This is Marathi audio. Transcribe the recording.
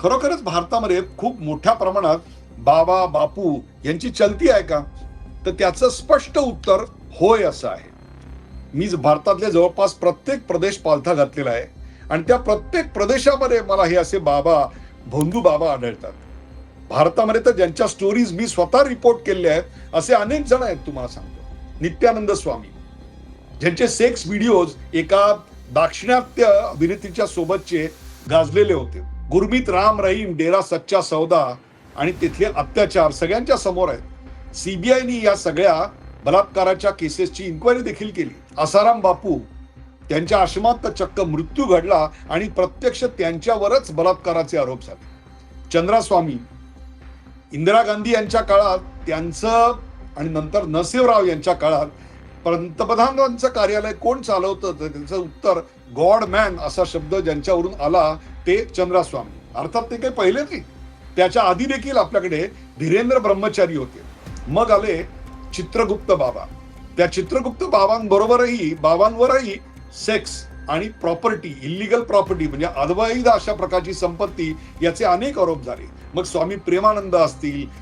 खरोखरच भारतामध्ये खूप मोठ्या प्रमाणात बाबा बापू यांची चलती आहे का? तर त्याचं स्पष्ट उत्तर होय असं आहे. मी भारतातले जवळपास प्रत्येक प्रदेश पालथा घातलेला आहे आणि त्या प्रत्येक प्रदेशामध्ये मला हे असे बाबा, भोंदू बाबा आढळतात. भारतामध्ये तर ज्यांच्या स्टोरीज मी स्वतः रिपोर्ट केलेल्या आहेत असे अनेक जण आहेत. तुम्हाला सांगतो, नित्यानंद स्वामी, ज्यांचे सेक्स व्हिडिओज एका दाक्षिणात्य अभिनेत्रीच्या सोबतचे गाजलेले होते. गुरमीत राम रहीम, डेरा सच्चा सौदा आणि तिथले अत्याचार सगळ्यांच्या समोर आहेत. सीबीआयनी या सगळ्या बलात्काराच्या केसेसची इन्क्वायरी देखील केली. आसाराम बापू, त्यांच्या आश्रमात तर चक्क मृत्यू घडला आणि प्रत्यक्ष त्यांच्यावरच बलात्काराचे आरोप झाले. चंद्रा स्वामी, इंदिरा गांधी यांच्या काळात त्यांचं आणि नंतर नरसिंहराव यांच्या काळात पंतप्रधानांचं कार्यालय कोण चालवतं, तर त्यांचं उत्तर गॉड मॅन असा शब्द ज्यांच्यावरून आला ते चंद्रास्वामी. अर्थात ते काही पहिले नाही, त्याच्या आधी देखील आपल्याकडे धीरेंद्र ब्रह्मचारी होते. मग आले चित्रगुप्त बाबा. त्या चित्रगुप्त बाबांवरही सेक्स आणि प्रॉपर्टी, इलिगल प्रॉपर्टी म्हणजे अवैध अशा प्रकारची संपत्ती याचे अनेक आरोप झाले. मग स्वामी प्रेमानंद असतील,